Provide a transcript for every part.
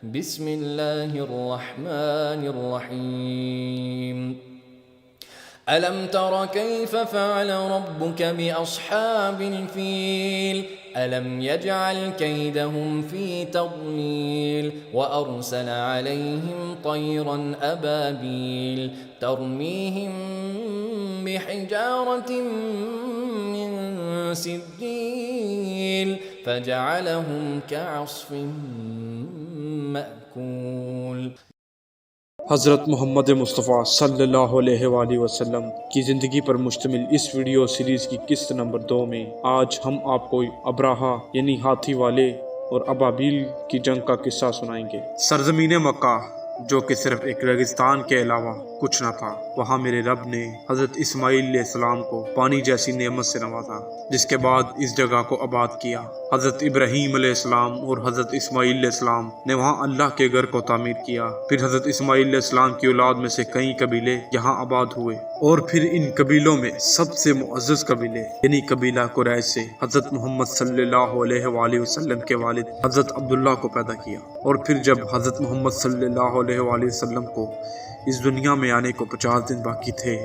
بسم الله الرحمن الرحيم ألم تر كيف فعل ربك بأصحاب الفيل ألم يجعل كيدهم في تضليل وأرسل عليهم طيرا أبابيل ترميهم بحجارة من سجيل فجعلهم كعصف مأكول۔ حضرت محمد مصطفیٰ صلی اللہ علیہ وآلہ وسلم کی زندگی پر مشتمل اس ویڈیو سیریز کی قسط نمبر 2 میں آج ہم آپ کو ابراہا یعنی ہاتھی والے اور ابابیل کی جنگ کا قصہ سنائیں گے۔ سرزمین مکہ جو کہ صرف ایک ریگستان کے علاوہ کچھ نہ تھا، وہاں میرے رب نے حضرت اسماعیل علیہ السلام کو پانی جیسی نعمت سے نوازا، جس کے بعد اس جگہ کو آباد کیا۔ حضرت ابراہیم علیہ السلام اور حضرت اسماعیل علیہ السلام نے وہاں اللہ کے گھر کو تعمیر کیا۔ پھر حضرت اسماعیل علیہ السلام کی اولاد میں سے کئی قبیلے یہاں آباد ہوئے، اور پھر ان قبیلوں میں سب سے معزز قبیلے یعنی قبیلہ قریش سے حضرت محمد صلی اللہ علیہ وآلہ وسلم کے والد حضرت عبداللہ کو پیدا کیا۔ اور پھر جب حضرت محمد صلی اللہ علیہ وآلہ وسلم کو اس دنیا میں آنے کو 50 دن باقی تھے،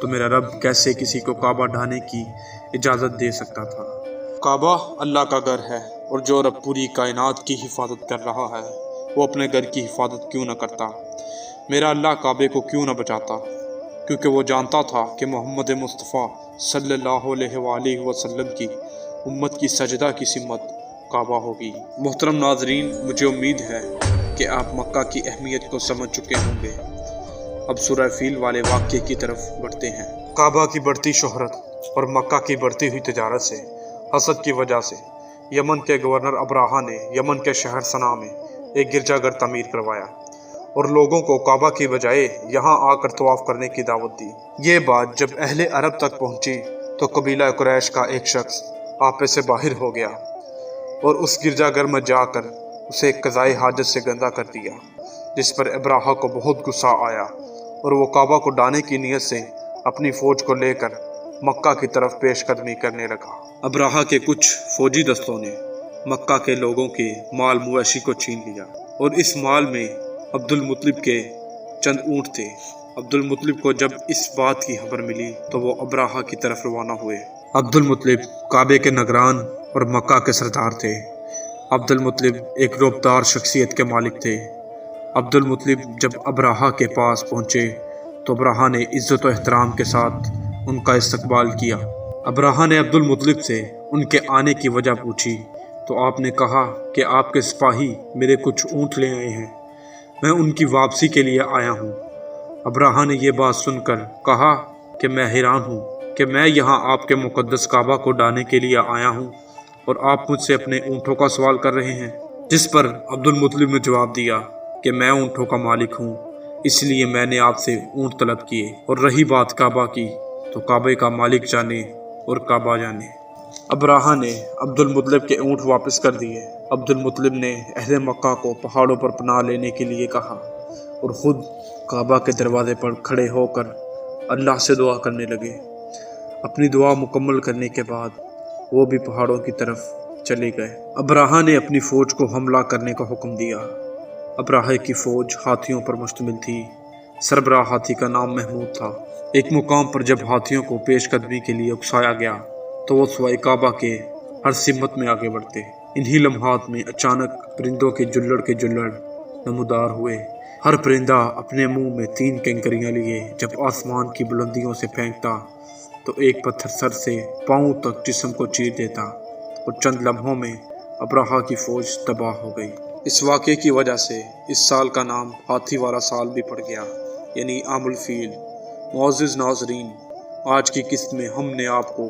تو میرا رب کیسے کسی کو کعبہ ڈھانے کی اجازت دے سکتا تھا؟ کعبہ اللہ کا گھر ہے، اور جو رب پوری کائنات کی حفاظت کر رہا ہے، وہ اپنے گھر کی حفاظت کیوں نہ کرتا؟ میرا اللہ کعبے کو کیوں نہ بچاتا؟ کیونکہ وہ جانتا تھا کہ محمد مصطفیٰ صلی اللہ علیہ وآلہ وسلم کی امت کی سجدہ کی سمت کعبہ ہوگی۔ محترم ناظرین، مجھے امید ہے کہ آپ مکہ کی اہمیت کو سمجھ چکے ہوں گے۔ اب سورہ فیل والے واقعے کی طرف بڑھتے ہیں۔ کعبہ کی بڑھتی شہرت اور مکہ کی بڑھتی ہوئی تجارت سے حسد کی وجہ سے یمن کے گورنر ابراہا نے یمن کے شہر صنعا میں ایک گرجا گھر تعمیر کروایا اور لوگوں کو کعبہ کی بجائے یہاں آ کر طواف کرنے کی دعوت دی۔ یہ بات جب اہل عرب تک پہنچی تو قبیلہ قریش کا ایک شخص آپے سے باہر ہو گیا اور اس گرجا گھر میں جا کر اسے ایک قضائے حاجت سے گندہ کر دیا، جس پر ابراہا کو بہت غصہ آیا اور وہ کعبہ کو ڈھانے کی نیت سے اپنی فوج کو لے کر مکہ کی طرف پیش قدمی کرنے لگا۔ ابراہا کے کچھ فوجی دستوں نے مکہ کے لوگوں کے مال مویشی کو چھین لیا، اور اس مال میں عبد المطلب کے چند اونٹ تھے۔ عبد المطلب کو جب اس بات کی خبر ملی تو وہ ابراہا کی طرف روانہ ہوئے۔ عبد المطلب کعبے کے نگران اور مکہ کے سردار تھے۔ عبد المطلب ایک رعبدار شخصیت کے مالک تھے۔ عبد المطلب جب ابراہا کے پاس پہنچے تو ابراہا نے عزت و احترام کے ساتھ ان کا استقبال کیا۔ ابراہا نے عبد المطلب سے ان کے آنے کی وجہ پوچھی تو آپ نے کہا کہ آپ کے سپاہی میرے کچھ اونٹ لے آئے ہیں، میں ان کی واپسی کے لیے آیا ہوں۔ ابراہا نے یہ بات سن کر کہا کہ میں حیران ہوں کہ میں یہاں آپ کے مقدس کعبہ کو ڈھانے کے لیے آیا ہوں اور آپ مجھ سے اپنے اونٹوں کا سوال کر رہے ہیں۔ جس پر عبد المطلب نے جواب دیا کہ میں اونٹوں کا مالک ہوں، اس لیے میں نے آپ سے اونٹ طلب کیے، اور رہی بات کعبہ کی تو کعبے کا مالک جانے اور کعبہ جانے۔ ابراہا نے عبد المطلب کے اونٹ واپس کر دیے۔ عبد المطلب نے اہل مکہ کو پہاڑوں پر پناہ لینے کے لیے کہا اور خود کعبہ کے دروازے پر کھڑے ہو کر اللہ سے دعا کرنے لگے۔ اپنی دعا مکمل کرنے کے بعد وہ بھی پہاڑوں کی طرف چلے گئے۔ ابراہا نے اپنی فوج کو حملہ کرنے کا حکم دیا۔ ابراہا کی فوج ہاتھیوں پر مشتمل تھی۔ سربراہ ہاتھی کا نام محمود تھا۔ ایک مقام پر جب ہاتھیوں کو پیش قدمی کے لیے اکسایا گیا تو وہ سوائے کعبہ کے ہر سمت میں آگے بڑھتے۔ انہی لمحات میں اچانک پرندوں کے جلڑ نمودار ہوئے۔ ہر پرندہ اپنے منہ میں 3 کنکریاں لیے جب آسمان کی بلندیوں سے پھینکتا تو ایک پتھر سر سے پاؤں تک جسم کو چیر دیتا، اور چند لمحوں میں ابراہا کی فوج تباہ ہو گئی۔ اس واقعے کی وجہ سے اس سال کا نام ہاتھی والا سال بھی پڑ گیا، یعنی عام الفیل۔ معزز ناظرین، آج کی قسط میں ہم نے آپ کو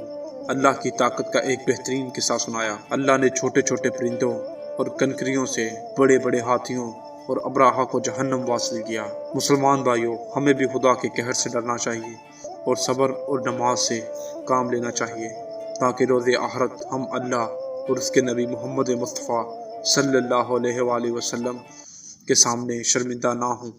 اللہ کی طاقت کا ایک بہترین قصہ سنایا۔ اللہ نے چھوٹے چھوٹے پرندوں اور کنکریوں سے بڑے بڑے ہاتھیوں اور ابراہا کو جہنم واصل کیا۔ مسلمان بھائیوں، ہمیں بھی خدا کے قہر سے ڈرنا چاہیے اور صبر اور نماز سے کام لینا چاہیے، تاکہ روز آخرت ہم اللہ اور اس کے نبی محمد مصطفیٰ صلی اللہ علیہ وآلہ وسلم کے سامنے شرمندہ نہ ہوں۔